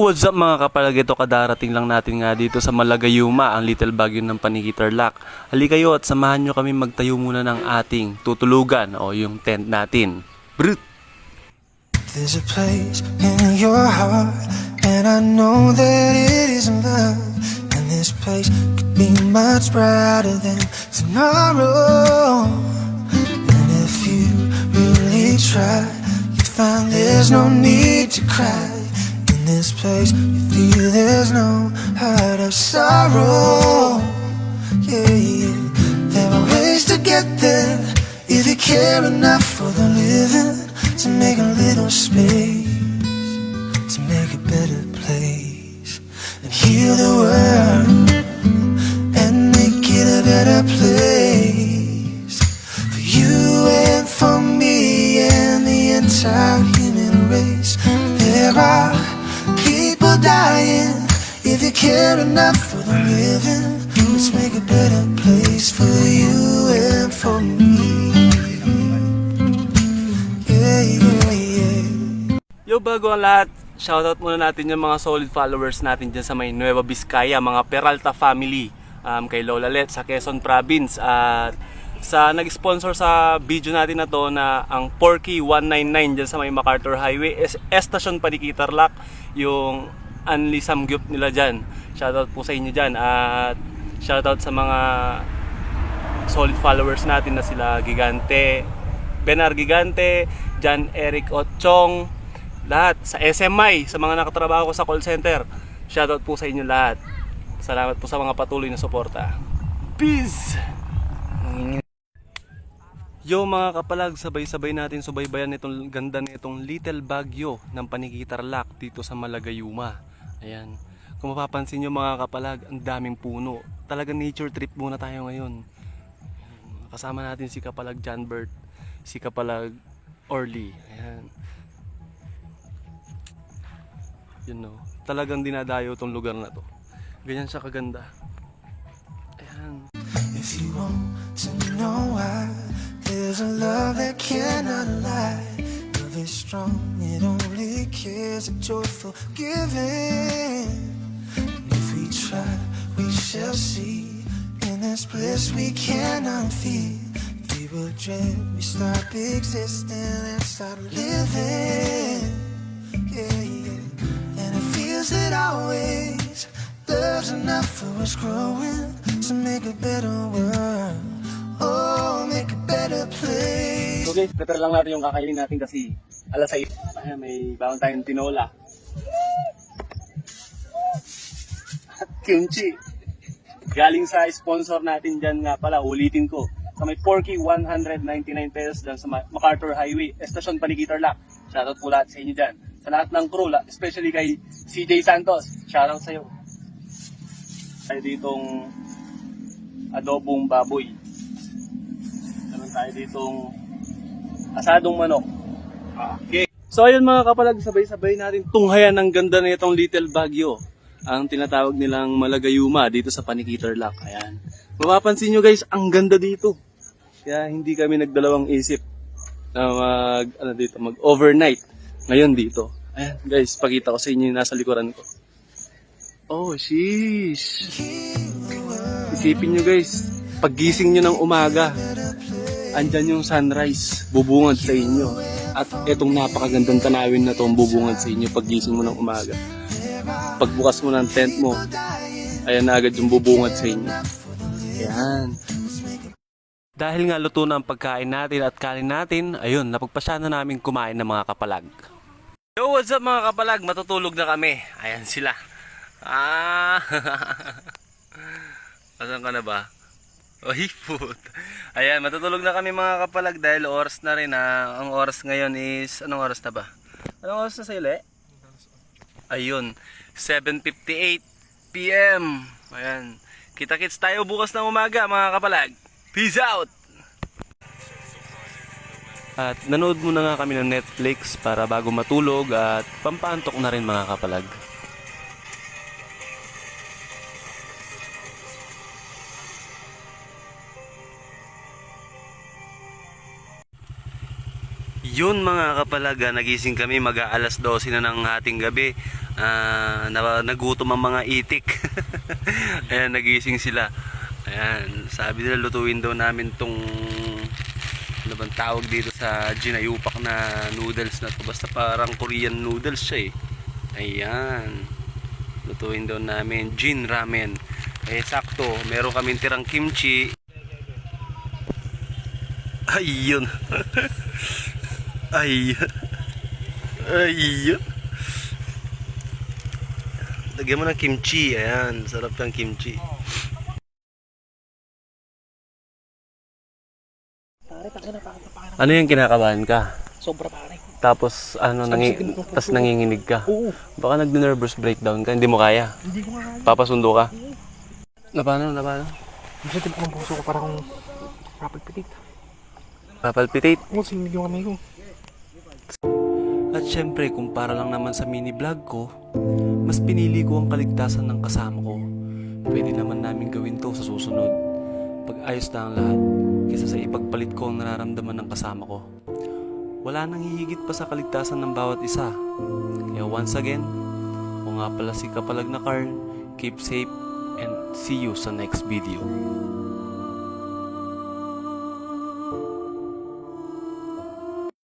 What's up mga kapalag? Ito kadarating lang natin nga dito sa Malagayuma, ang Little Baguio ng Panikitarlac. Halika kayo at samahan nyo kami magtayo muna ng ating tutulugan o yung tent natin. Brut! There's a place in your heart, and I know that it is love. And this place could be much brighter than tomorrow. And if you really try, you find there's no need to cry. In this place, you feel there's no heart of sorrow. Yeah, yeah. There are ways to get there if you care enough for the living. To make a little space, to make a better place, and heal the world, and make it a better place for you and for me and the entire human race. There are people dying. If you care enough for the living, let's make a better place for you and for me. Yo, bago ang lahat, shoutout muna natin yung mga solid followers natin dyan sa may Nueva Vizcaya, mga Peralta family, kay Lola Let sa Quezon Province, at sa nag-sponsor sa video natin na to na ang Porky 199 dyan sa may MacArthur Highway, Estasyon Panikitarlac, yung Anli Samgyup nila dyan. Shoutout po sa inyo dyan, at shoutout sa mga solid followers natin na sila Gigante, Benar Gigante, John Eric Otchong, lahat sa SMI, sa mga nakatrabaho ko sa call center. Shoutout po sa inyo lahat. Salamat po sa mga patuloy na suporta. Peace! Yo mga kapalag, sabay-sabay natin subaybayan itong ganda nitong Little Baguio ng Panikitarlac dito sa Malagayuma. Ayan. Kung mapapansin nyo mga kapalag, ang daming puno. Talagang nature trip muna tayo ngayon. Kasama natin si Kapalag John Bert, si Kapalag Orly. Ayan. You know, talagang dinadayo tong lugar na to. Ganyan siya kaganda. Ayan. If you want to know why, there's a love that cannot lie. Love is strong, it only cares a joyful giving. And if we try, we shall see. In this bliss we cannot feel. If we will dread, we stop existing and start living. Yeah, yeah. And it feels that always love's enough for us growing to make a better world. Oh, make a better place. So guys, prepare lang natin yung kakainin natin kasi alas 6. Ayan, may bawang tayong tinola at kimchi. Galing sa sponsor natin dyan nga pala, ulitin ko. Sa may Porky, 199 pesos dyan sa MacArthur Highway, Estasyon Panikitarlac. Shoutout po lahat sa inyo dyan. Sa lahat ng crew, especially kay CJ Santos, shoutout sa'yo. Tayo ditong adobong baboy. Meron tayo ditong asadong manok. Okay. So ayun mga kapalag, sabay-sabay natin tunghayan ng ganda na itong Little Baguio. Ang tinatawag nilang Malagayuma dito sa Panikitarlac. Ayan. Mapapansin nyo guys, ang ganda dito. Kaya hindi kami nagdalawang isip na mag-overnight ngayon dito. Ayan guys, pakita ko sa inyo yung nasa likuran ko. Oh, sheesh. Isipin nyo guys, paggising nyo ng umaga, andyan yung sunrise, bubungad sa inyo. At etong napakagandang tanawin na to, bubungad sa inyo paggising mo ng umaga. Pagbukas mo ng tent mo, ayan na agad yung bubungad sa inyo. Ayan. Dahil nga luto na ang pagkain natin at kanin natin, ayun, napagpasya na namin kumain ng mga kapalag. Yo, what's up mga kapalag? Matutulog na kami. Ayan sila. Asan ka na ba? Oy, put. Ayan, matutulog na kami mga kapalag dahil oras na rin. Ang oras ngayon is, anong oras na ba? Anong oras na sa ile? Ayun, 7:58 PM. Ayan. Kita-kits tayo bukas ng umaga mga kapalag. Peace out! At nanood muna nga kami ng Netflix para bago matulog at pampaantok na rin mga kapalag. Yun mga kapalaga, nagising kami mag-aalas 12 na ng ating gabi Nagutom ang mga itik. Ayan, nagising sila. Ayan, sabi nila lutuin daw namin tong ano bang tawag dito sa ginayupak na noodles na to. Basta parang Korean noodles siya eh. Ayan, lutuin daw namin Jin ramen. Eh sakto, meron kaming tirang kimchi. Ayun. Ayun. Ayun. Lagyan mo ng kimchi. Ayan, sarap ng kimchi. Ano yung kinakabahan ka? Sobra pare. Tapos tas nanginginig ka. Oo. Baka nag-nervous breakdown ka, hindi mo kaya. Hindi ko nga kaya. Papasundo ka. Na paano? Gusto din ko ng puso ko para kung rapalpitit. Papalpitate. Oo, sinigil yung kamay ko. At syempre, kung para lang naman sa mini vlog ko, mas pinili ko ang kaligtasan ng kasama ko. Pwede naman namin gawin to sa susunod. Pag ayos na ang lahat, kaysa sa ipagpalit ko ang nararamdaman ng kasama ko. Wala nang hihigit pa sa kaligtasan ng bawat isa. Kaya once again, ako nga pala si Kapalag na Carl, keep safe and see you sa next video.